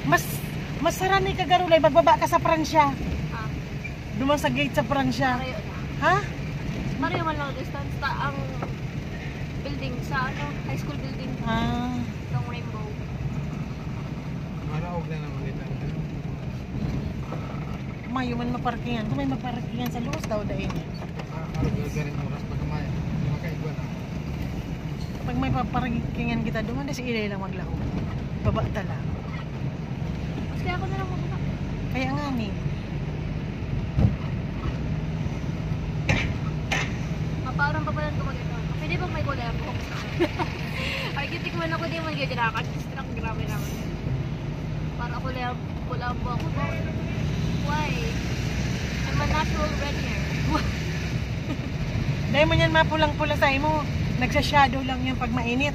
Mas masarani ka garulay magbaba ka sa Pransya. Ah, Duman sa gate sa Pransya. Mario na. Ha? Mario man lang distance ang building sa high school building. Ah. Itong Rainbow. Maraog na naman ito. Mayo man maparkingan. Kung may maparkingan sa luwas daw dahil. Galing oras pagkamay. Makaigwa na. Pag may paparkingan kita doon, si ilay lang maglaho. Baba tala. Mas kaya ako na lang mabuka. Kaya nga ni. Mapaurang pa pala ito mag-ito. Pwede bang may kulay ako? Ay, kitikman ako di man ganyan. Nakaka-distract. Grabe naman. Para kulay po ako. Why? I'm a natural red hair. Dahil mo yan mapulang-pula sa imo. Nagsashadow lang yan pag mainit.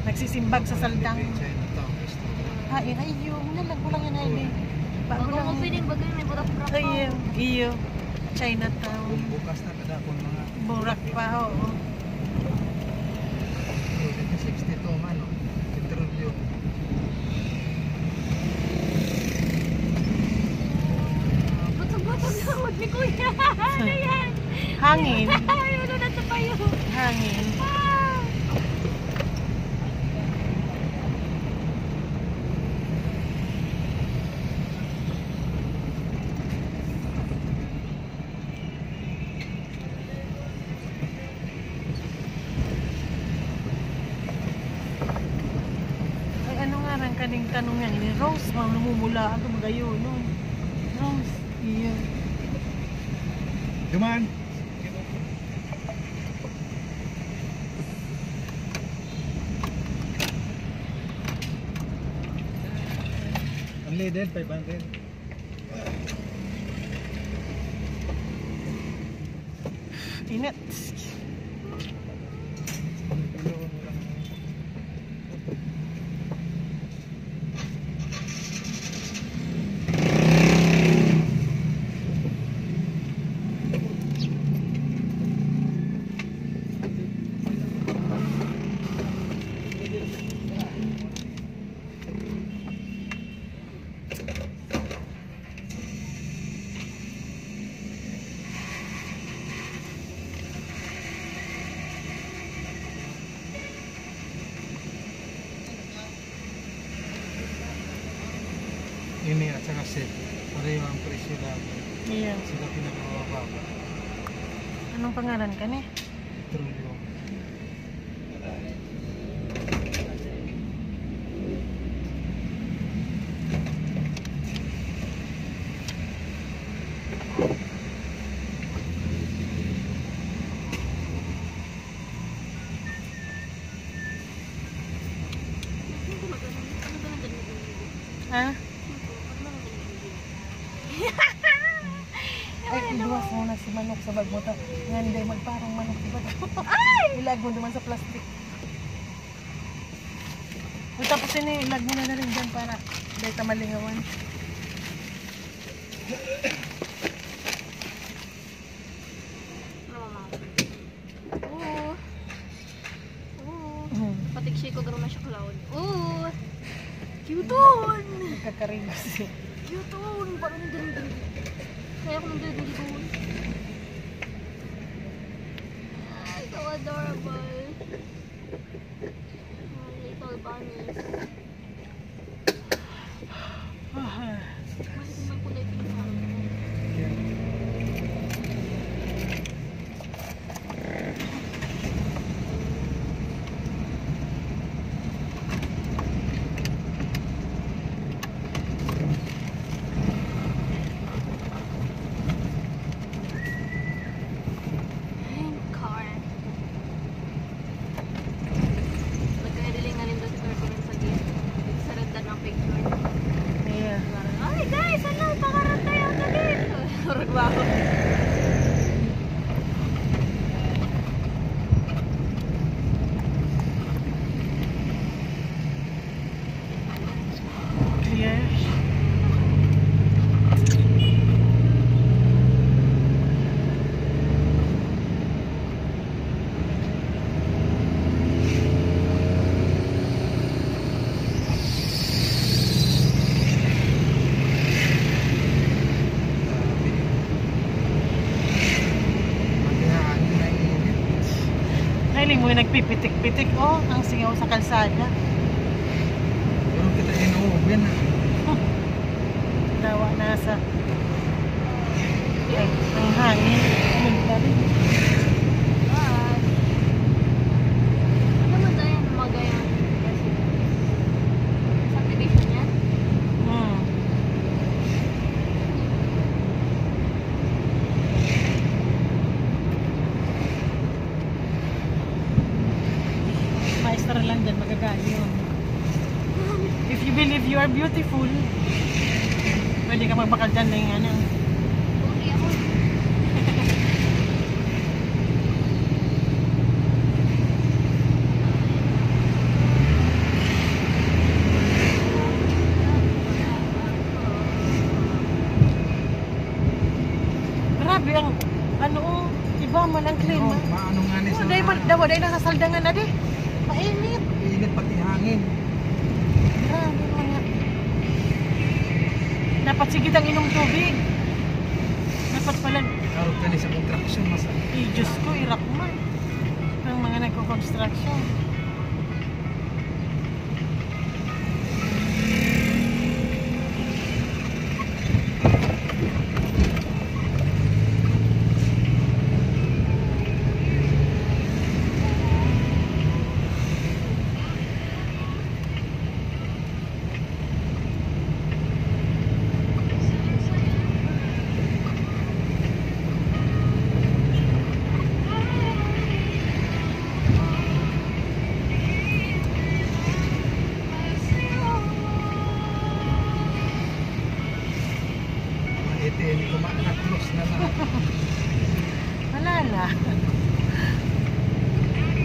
Nagsisimbag sa saldang. Ay, ayo. Muna lang kulang yan ay. Bago Bago mo lang. piling bagay may burak-burak pa. Iyo. Iyo. Chinatown. Bukas na kada kung mga Burak pa, oo. 62 man, no? Interview. Butog-butog na huwag ni Kuya. Ano yan? Hangin. Ayun na sa payo. Hangin. Ah! Ay, ano nga rin kaning tanong yan ni Rose, mga lumumula ako magayo, no? Rose, iyo. Duman! Ang leader, 500. Init. Ini at saka set. Pareho ang presyo lang. Iya. Sila pinakamababa. Anong pangalan ka ni? Petroleum. Ha? Ay, iluwas mo na si manok sa bag mo ta. Nga hindi magparang manok sa bag mo. Ay! Ilag mo naman sa plastic. O, tapos ini, ilag mo na rin dyan para dahil ka malingawan. Oo. Oo. Patigsi ko gano'n na siya cloud. Oo. Cute-on! Nagkakarimos eh. Cute-on! Parang nandun. Kaya ako nandun doon. Ay, so adorable. Oh, little bunnies. Mas naman kulay pink sa akin. Car. Magkaidiling nga rin doon si Ferdinand sa gate. may nagpipitik-pitik. Oh, ang singaw sa kalsada. Pero kita inuubin na. Dawa nasa. Ay, ang hangin. Minta rin. Ano mo dahil Magayan Residence? Subdivision yan? Hmm. Maestra lang dyan, magagaling yun. If you believe you are beautiful, pwede ka magbakal dyan na yung ano. Okay ako. Grabe ang, ano oh, iba man ang klima. Maano nga ni sa... Dawa nasa saldangan na di. Mainit. Init pati hangin. Grabe mga. Dapat sigit ang inom tubig. Dapat pala, Karot ka ni sa contraction mas. Diyos ko, irak man. Ang mga nagko-construction. ATM ko close na na. Wala na.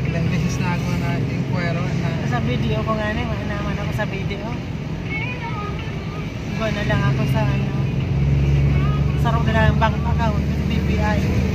Ilang beses na ako na inquire na. Sa video ko nga na, naman ako sa video. Iba na lang ako sa ano. Sarap na lang ang bank account, BPI.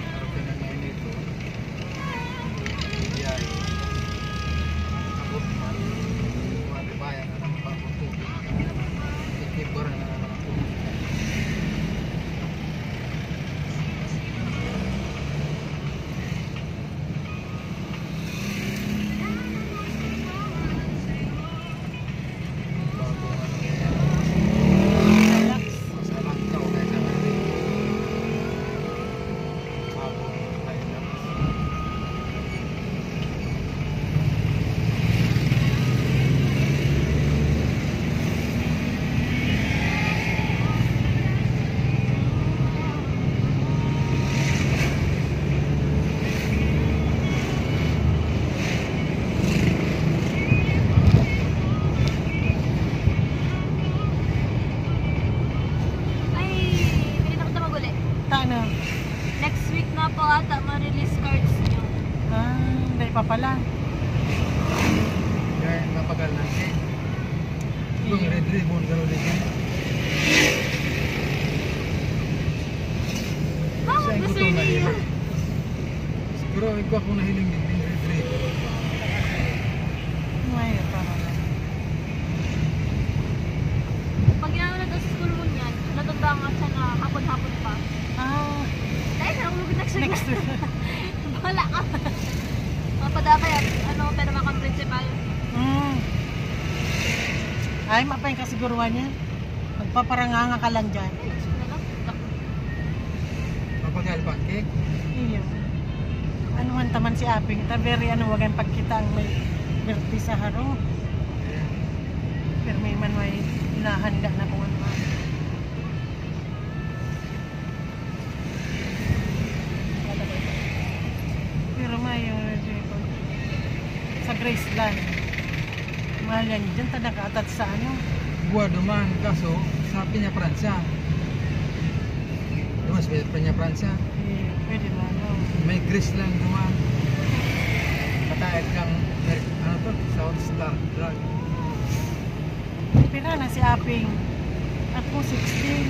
Karot ka na ngayon ito. Biyay. Abot man. Matibayan na ng pagputubig. Ikibura na ng tubig. Bago ano yan. Relax. Masalang tao na sa kanila. Bago tayo na. Ay, pwede na kita maguli. Tano? Next week na po ata ma-release cards nyo. Dahil pa pala. Kaya mapagal na siya. Yung red ribbon gano'n din. Bakit ba sir na niyo? hiling. Siguro ikaw ako nahiling din yung red ribbon. Ngayon pa pala. Pag ginagawa na sa school mo niyan, natanda nga siya na hapon-hapon pa. Dahil na ako nag-next Next week. Bahala ka. Mapadakay at ano, pero makang principal. Ay, mapay ka siguruhan niya. Magpaparanganga ka lang dyan. Ay, gusto na lang. Mapagal pancake. Iyo. Anuhan taman si Aping. Very ano, wagan pagkita ang may birthday sa haro. Pero may man may hinahanda na kung ano. Mayo sa Graceland. Mahal yan dyan, nakaatat sa ano. Gua duman, kaso sa Pinya Pransa. Duman sa Pinya Pransa. Eh, pwede ba, no? May Greece lang duman. Matayag kang, ano to, South Star Drug. Pira na si Aping. Ako 16.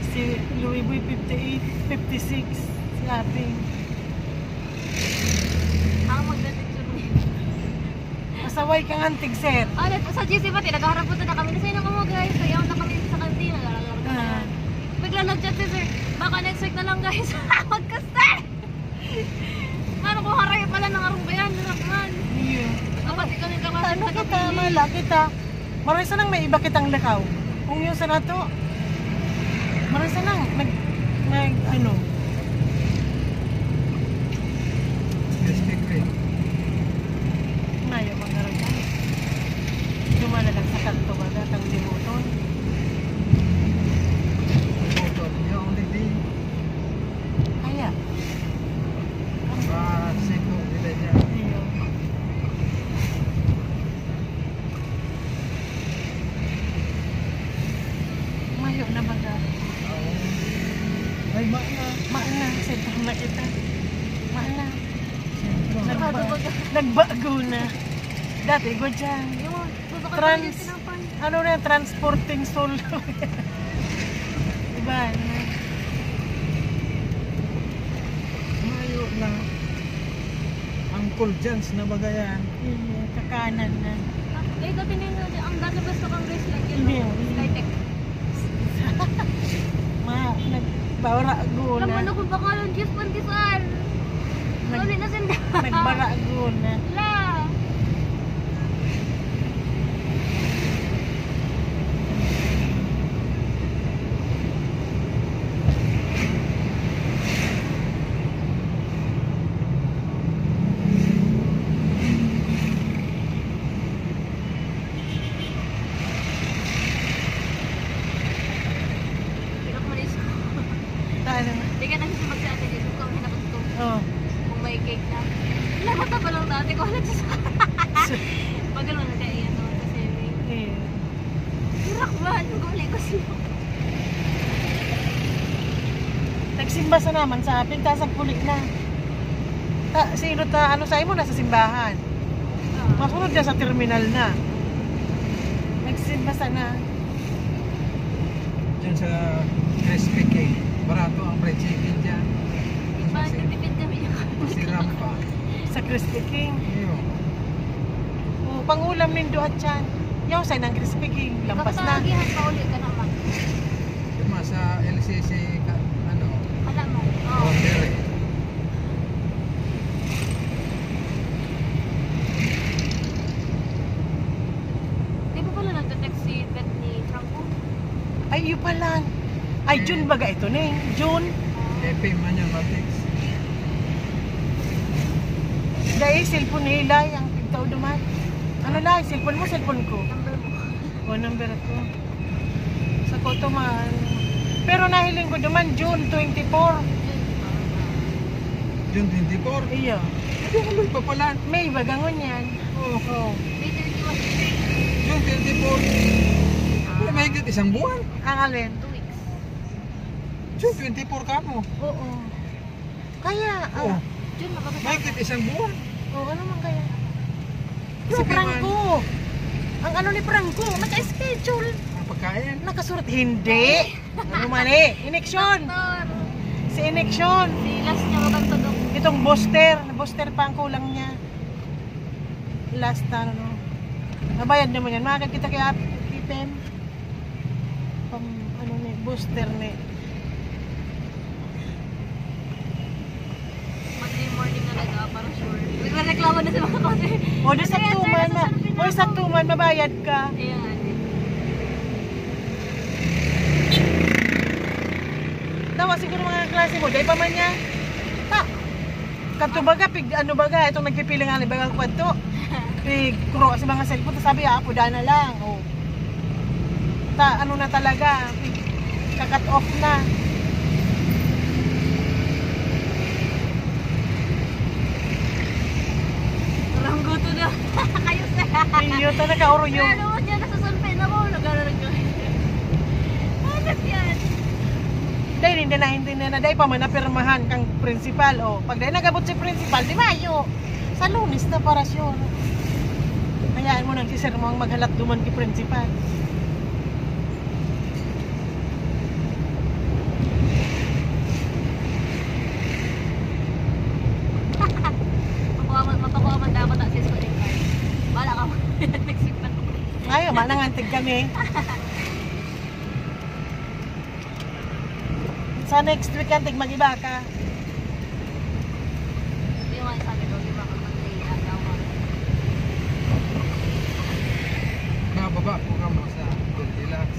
Si Louis Boy 58, 56. Si Aping. Ako magdating siya mo. Masaway kang antig, sir. Sa GC pati, naghaharap po na kami. Nasa'yo na mo guys. Sayaw na kami sa kantina. Naglalaro na yan. Bigla nag-chat si sir. Baka next week na lang guys. Magkastar! Mano ko haray pala ng arong bayan. Narakman. Iyo. Dapat ikaw yung kawasan Ano sa kita, gabi. mala kita. Marisa nang may iba kitang lakaw. Kung yun sa nato. Marisa nang ano. Crispy Kreme. Mayo mga rin. Dumana lang sa kanto ba datang limuton. Motor niya, only day. Kaya. Seko nila niya. Iyo. Mayo na baga. Ay, maana. Maana, sentro na kita. Maana. Sarado ba ka? Nagbago na. Dati ko dyan. Yung babaka Trans- tayo sinapan. Ano na, transporting soul. Diba? Mayo na. Uncle Jans na bagayan. Kakanan na. Eh, dati nyo ang dati basta kang race like yun. Hindi. Skytech. Nagbarago na. Laman ako bakalan, Diyos pantisan. Ulit na sinda. Nagbarago na. La. Pinok mo na isko. Ano na? Hindi ka nang sumag sa atin dito. Kung hinapot ko. Oh. Kung may cake na. Labata pa lang dati ko. Halat sa pag gano'n na kaya yan naman kasi may Eh. hirakman. Gulay ko siya. Nagsimba sa naman sa akin, tasag pulik na. Sino ta, ano sa'yo mo, nasa simbahan. Masunod na sa terminal na. Nagsimba sa na. Diyan sa Crispy Cake. Barato ang fried chicken dyan. Tipid kami yung Masiram pa. Sa Crispy King. Iyo. Oh, pangulam nindo at yan. Yaw sa'yo ng Crispy King. Lampas na. Kapatagihan pa ulit ka naman. Diba sa LCC, ano, Alam mo. Oo. boundary. Di ba pala nagte-text si Beth ni Franco? Ay, yun pala. Ay, June baga ito na eh. June. Epe man yan, Matex. Dahil cellphone nila, ang pigtaw duman. Ano lang, cellphone mo, cellphone ko. Number mo. O, number ko. Sa koto man. Pero nahiling ko duman, June 24. June 24. Iyo. Hindi naman pa pala. May bagangon yan. Oh, May 31. June 24. Ay, mahigit isang buwan. Ang alin? 2 weeks. June 24 ka mo. Oo. Kaya, Oh, June, mababasa. mahigit isang buwan. ano man kaya? Si Grabe Franco. Ang ano ni Franco, naka-schedule. Ang pagkain. Nakasurat, hindi. Ano man eh, ineksyon. Doktor. Si ineksyon. Si last niya maganda dok. Itong booster pa ang kulang niya. Last na ano. Nabayad naman yan. Makakita kay Kitem. Pang ano ni, booster ni. Monday morning na naga para sure. Nagreklamo na si mga kasi. O, di saktuman na. O, saktuman, mabayad ka. Ayan. Tawa siguro mga klase mo. Dahil pa man niya. Ta. Kanto baga, ano baga, itong nagpipiling nga baga kwadto. Pig, kuro sa mga cellphone. Sabi, puda na lang. O. Ano na talaga. Pig, kakat off na. Iyo, ta nakauro yung. Ano niya, nasusulpin ako. Nag-aaral ka. Ano yan? Dahil hindi na, dahil pa man napirmahan kang principal. O, pag dahil nagabot si principal, di Mayo. Sa Lunes na parasyon. Hayaan mo nang si sir mo ang maghalat duman ki principal. Mapakuha man dapat sa sis ko din. Bala ka mo. Nagsipan ko. Ayaw, manangantig kami. Sa next weekend, mag-iba ka. Hindi yung sabi ko, di ba kung mag-iagaw mo. Nababa ko ka mo sa relax.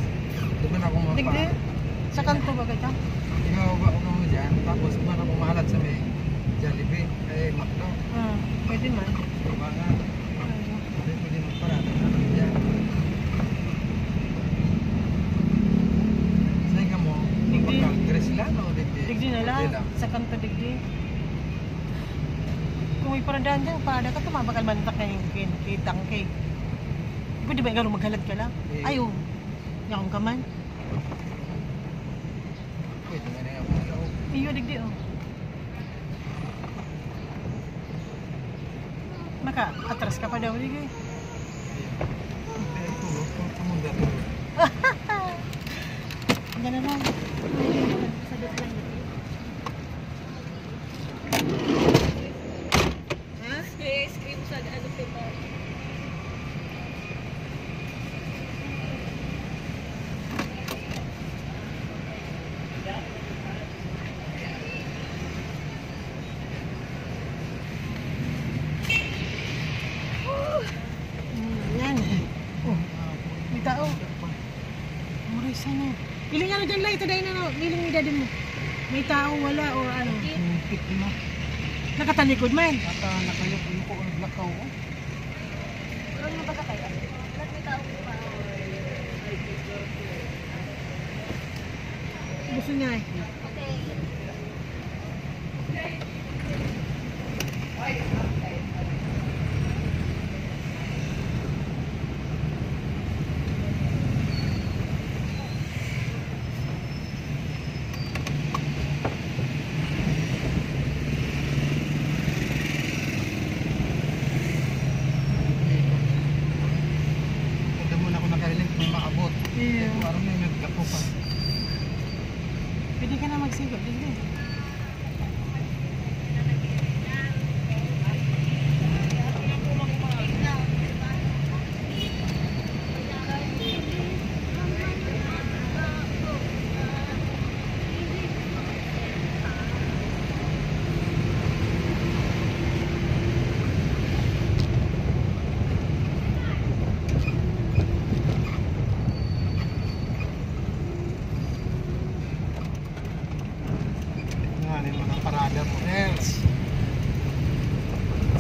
Doon ako Digdi, sa kanto ba ka dyan? Nababa ko mo dyan. Tapos doon ako mahalat sa may Jollibee. Eh, Macdo. Pwede man. Diba nga? Pwede magparada. Yan. Saan ka mo? Digdi. Magkagres lang o digdi? Digdi na lang. Sa kanto digdi. Kung may paradaan dyan, parada ka, tumabakal man tak na yung kitang cake. Pwede ba ikaw maghalat ka lang? Ayaw. Yakong ka man. Pwede nga na yung mga loob. Iyo digdi oh. Maka, atras ka pa daw digdi. Eh, tulog. Kamunda tulog. Yan na lang. Sa dot lang yun. Ha? Ice cream sa ano paper. Yan. Oh, may tao. Muray sana. Piling ano dyan lang, ito dahil na, piling may dadin mo. May tao, wala, o ano. Pick na. Nakatalikod man. At nakayo ko ang lakaw ko. Ano na ba ka kaya? Lahat may tao pa. Gusto niya eh. Okay. Kada mo na ako nakahiling kung maabot. Yeah. Parang may nagkapo pa. Pwede ka na magsigod, hindi. Nga rin mga parada mo. Else.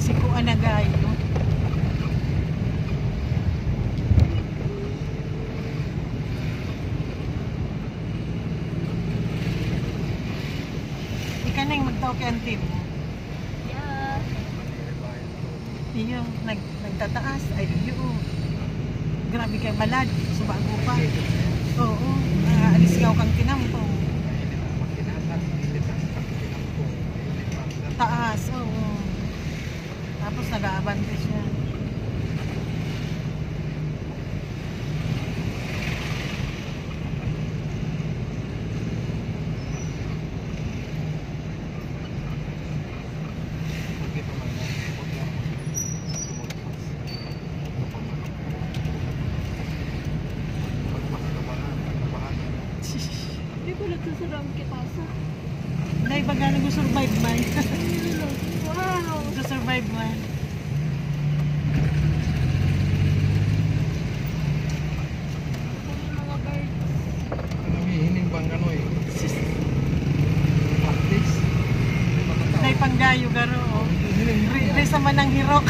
Si Kuan na gayo. Ika na yung magtao kay auntie mo. Yeah. Iyo, nagtataas. Ay, iyo. Grabe kay balad. Subago pa. Oo. Alis nga kang tinampo. Taas, oo. Tapos nag-aabante siya. Hindi ko nagsasaram kitasa. Dahil baga nag-survive man. Wow! Nag-survive man. Mga birds. Namihining bang ano eh. Practice. Dahil panggayo garo. Oh. Resa man ang hirok.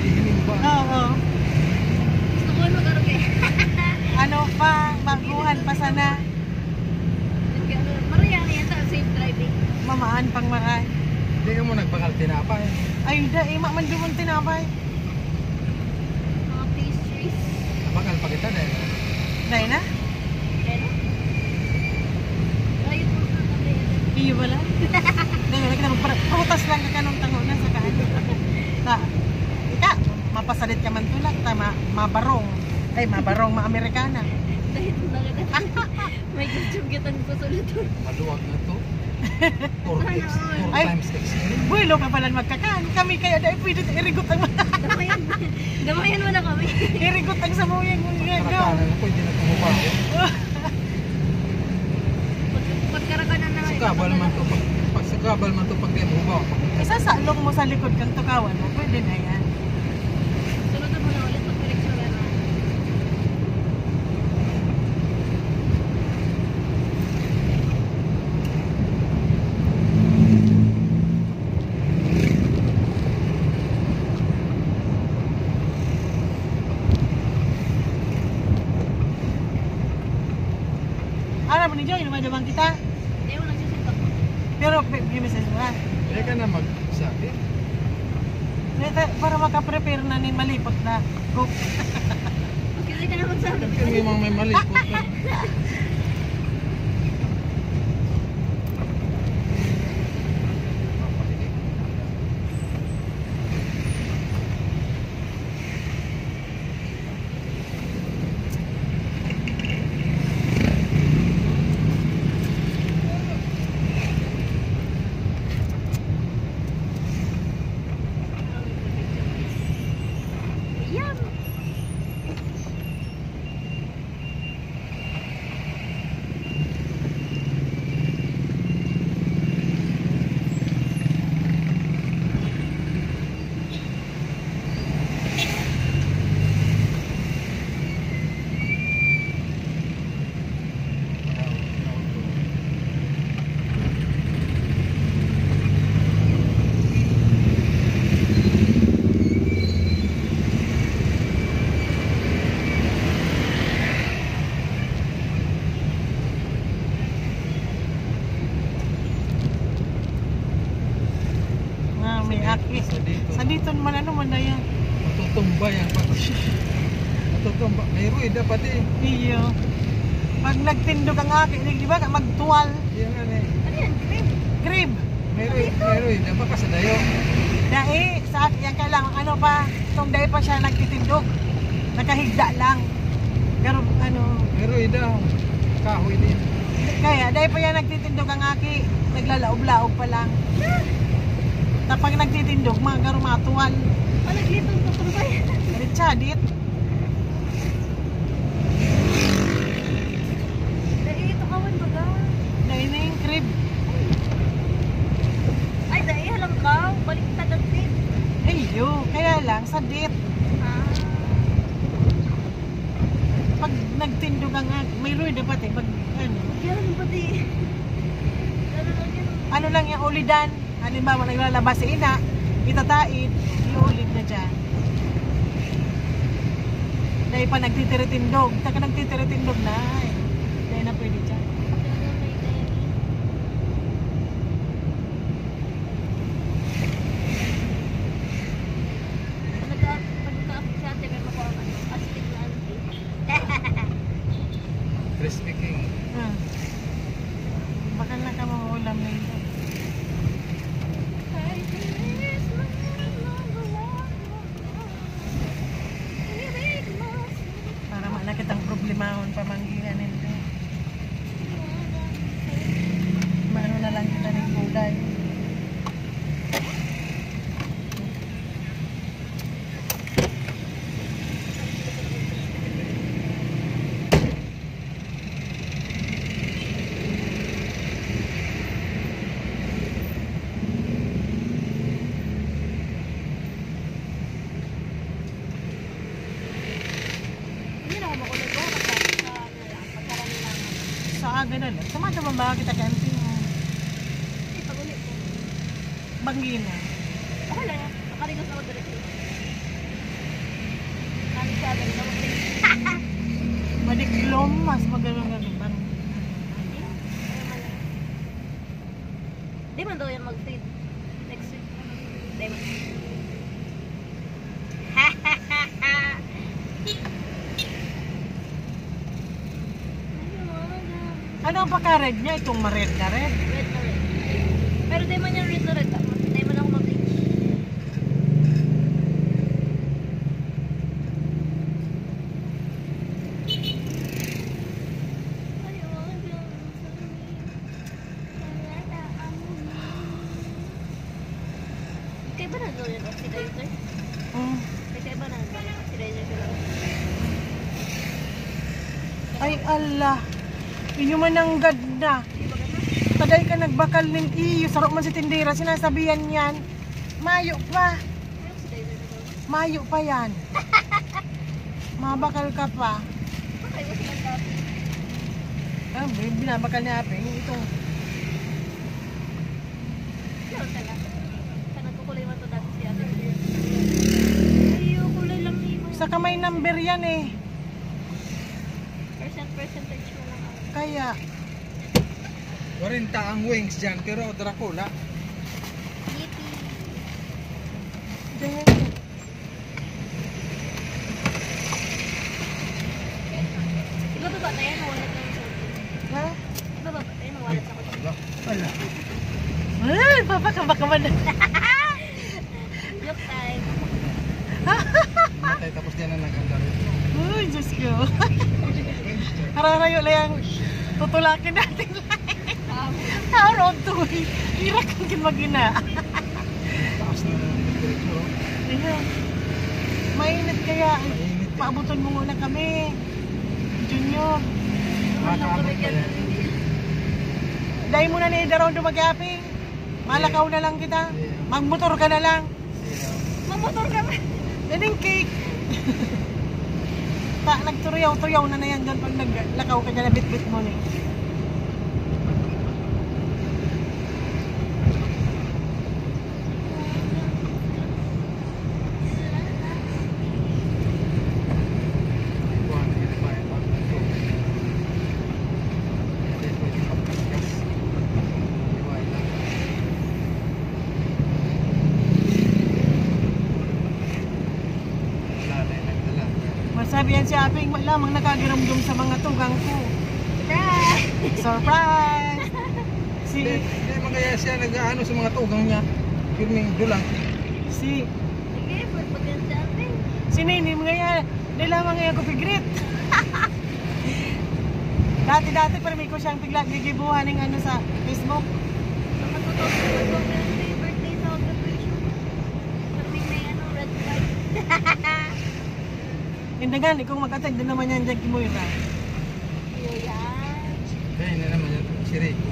Hihining bang. Oo. Gusto ko mag-arog eh. Ano pa, baguhan pa sana. Maria yan sa safe driving. Mamaan pang maray. Hindi ka mo nagbangal tinapay. Ay, da, man dumon tinapay. Dahil na? Pero? Ayun po sa kanila. Iyo wala? Dahil wala kita magparutas lang ka kanong tango na sa kaan. Ta, ika, mapasalit ka man tulak, ta, mabarong. Ay, mabarong, ma-Amerikana. Dahil na kita. May gutsum-gitan ko sa luto. Maluwag na to. 4 Ay. times extreme. Buwilo ka pala magkakaan. Kami kaya dahil pwede irigot ang Damayan. Damayan mo na kami. irigot ang samuyang mo nga. Karakanan ako, hindi na tumubaho. Pagkarakanan na ngayon. Sakabal man to. Pag sakabal man to, pag di tumubaho. Isasalong mo sa likod kang tukawan mo, pwede na yan. Sunod mo na ulit pag direksyon na. Alam mo ni Joy, lumadabang kita. Hindi mo nagsisintak. Pero may message mo na. Kaya ka na magsabi. Para makaprepare na ni malipot na. Go. Kasi ka na magsabi. Kami mga may mali po. Yan. May aki. Sa dito man ano man na yan. Matutumba yan. Matutumba. May ruid dapat eh. Iyo. Pag nagtindog ang aki, di ba? Magtuwal. Yan nga eh. Ano yan? Grib. May ruid. Dapat ka sa dayo. Dahil sa aki, yan kailangan ano pa, itong dahil pa siya nagtitindog. Nakahigda lang. Pero ano, May ruid daw. Kahoy din. kaya dahil pa yan nagtitindog ang aki, naglalaob-laob pa lang. Tapag nagtitindog, mga garo matuwal. Naglitong ko kung kaya. Richadit. Dahil ito kawan baga. Dahil na yung crib. Ay, dahil lang ka. Balik ka dapit. Iyo, kaya lang, sa dit. Ah. Pag nagtindog ang aki, may ruid dapat eh. Pag ano, Yan pati. ano lang yung ulidan. Halimbawa, naglalabas si ina, itatain, iulid na dyan. Dahil pa nagtitiritindog. Taka nagtitiritindog na. Dahil na pwede dyan. Crispy King. Baka na ka mamulam na ito. Para manakit ang problemahon pamanggingan nito. Maano na lang kita ng gulay. Sa aga na lang. Sama naman ba kita camping? Banggina. Okay lang yan. Nakarigos ako diretso. Ano siya, ganun ako. Madiklom, mas magalang-galang. Bang. Di man daw yan mag-feed. Next week. Di man. Ano ang paka-red niya? Itong ma-red na red. Red na red. Pero di man yung red na red. Di man ako mag-bleach. Kaya ba nandun yung oxidizer? Mm. Kaya ba nandun yung oxidizer sila? Ay Allah. Iyo man ang ganda. Di ba ganun? Taday ka nagbakal nin iyo. Sarap man si tindera. Sinasabihan yan. Mayo pa. May oxidizer na daw. Mayo pa yan. Mabakal ka pa. Bakit ba sila sabi? Ah, binabakal niya aping. Itong Meron talaga. Sa nagkukulay man to dati si ate. Ay, yung kulay lang ni mo. sa kamay number yan eh. Percentage mo lang ako. Kaya, 40 ang wings dyan, pero Dracula. Yeti. ganyan. Di ba baba tayo? Nawalat na yung cellphone. Ha? Di ba baba tayo? Nawalat ako dyan. Wala. Ay, baka man. Look time. Matay tapos dyan na nagandar. Uy, Diyos ko. Hararayo lang yung tutulakin natin lang. Harap to eh. Hirak ang kinmagina. Taas na ng temperature. Ayan. Mainit kaya. Mainit eh. Paabutan mo muna kami. Junior. Makaabot pa yan. Dahil muna ni Ida Rondo mag-aping. Malakaw na lang kita. Magmotor ka na lang. Mamotor ka ba? Yaning cake. Nagturiyaw-turiyaw na yan dyan pag naglakaw ka dyan na bit-bit mo ni. Masabi yan si Aping, lamang nakagiramdum sa mga tugang ko. Surprise! Hindi man kaya siya nag-ano sa mga tugang niya. Pirming dulang. Si Sige, pagpagyan sa atin. Nini mga yan, di lamang ngayon ko pigrit. Dati-dati pa rin ko siyang pigla gigibuhan ng ano sa Facebook. Matutulog ko yung birthday celebration. Sabi may ano, red flag. Indagan, ikaw mag-attend din naman yan dyan kimuira. Yan. Kaya na naman yan. Si Rico.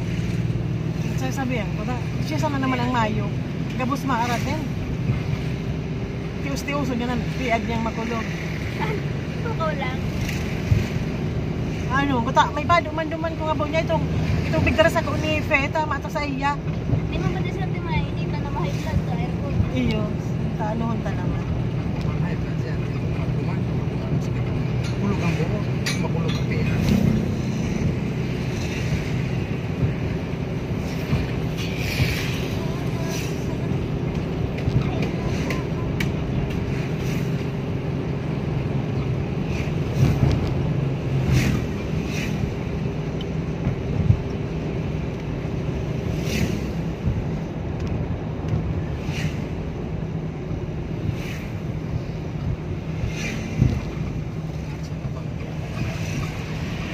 Sasabihan ko na, siya sana naman ang mayo. Gabos maaratin. Tius-tiuso niya na, piag niyang makulog. Tukaw lang. Ano, buta, may paduman-duman ko nga po niya itong bigdaras ako ni Fe, tama ito sa iya. Di mo ba din sila timay? Hindi na ma-high blood sa airport. Iyo, taanuhon ta naman. Ay, plan siya. Magkuman. Kulog ang buo. Makulog ang pera.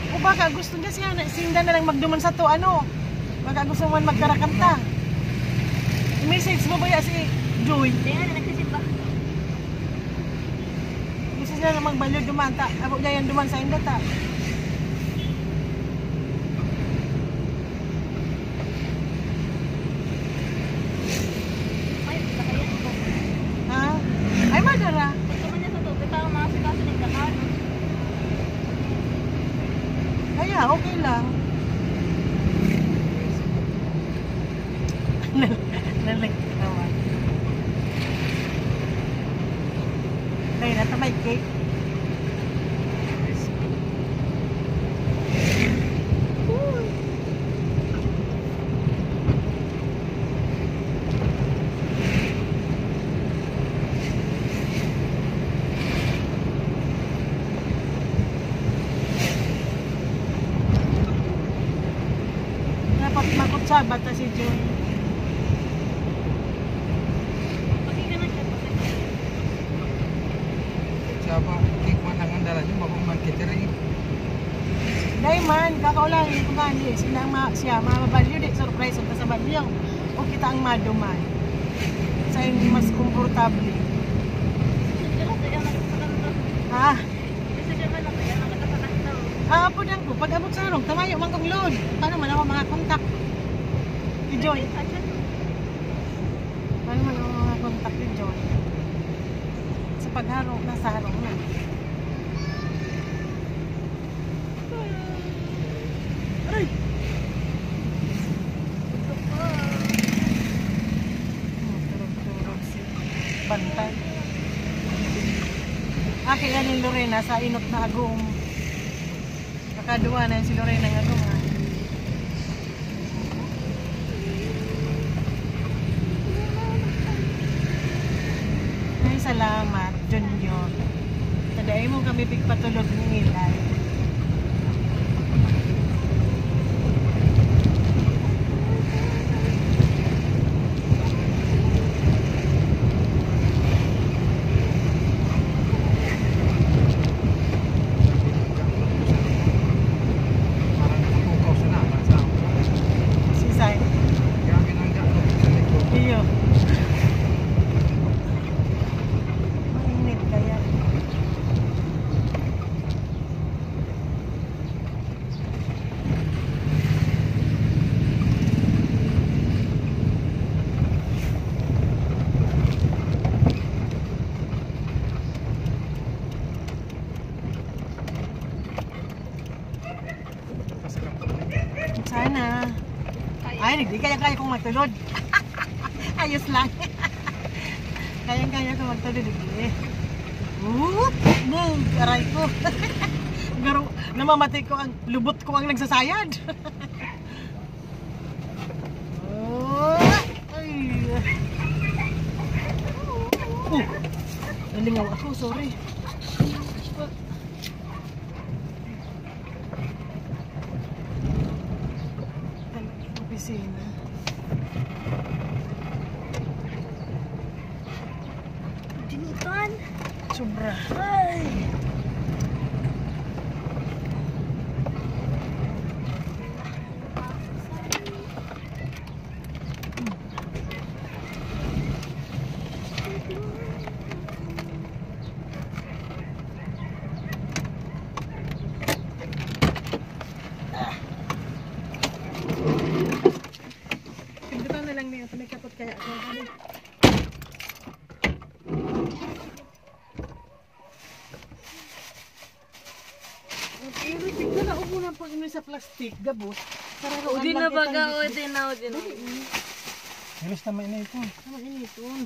O baka gusto niya siya, sinda na lang magduman sa to, ano? Baka gusto man magkarakanta. I-message mo ba ya si Joy? Hindi nga na nagsisimba. Gusto niya na magbalyo duman, ta. Abo niya yan duman sa inda, ta. Ay, baka yan. Ha? Ay, madara. Gusto mo niya sa tubig para makasikaso ng kakaan. Kaya, okay lang. Nalig naman. Kaya na may cake. bata si Joy. Pati ka na siya. Siapa, kik man ang andala niyo, mapuman kitiri. Dahil man, kakaulahin ko nga niya. Siya, mabalyo di. Surprise ang sa balyo. O kita ang maduman. Sa hindi mas komportable. Ha? Po lang ko. Pag abot sa harong, tamayo man kong load. Paano man ako mga kontak? Si Joy. Paano man ako mga kontak ni Joy? Sa pagharong, nasa harong na. Aray! Turog-turog si Bantay. Kaya ni Lorena sa inot na agong. Nakaduwa na si Lorena ng agong. Ay, salamat, Junior. Tadaay mo kami pigpatulog ng ilay. Parang natukaw sa naman sa ako. Sisay. Kaya ginangga ko sa likod. Iyo. Mainit kaya. Sana. Ay, hindi kaya kong magtulod. Ayos lang. Kaya kong magtulod. Hindi. Boom! Aray ko. Garo, namamatay ko ang lubot ko ang nagsasayad. Ay. Nalingaw ako, sorry. Opisina. Dinitan. Sobra. Ay. Pindutan na lang niya. May kapot kaya ako. Pero tignan na upo na pag sa plastic, gabot. Para O di na baga, o di na, o di na. Ilis na mainit ito. Sama initon.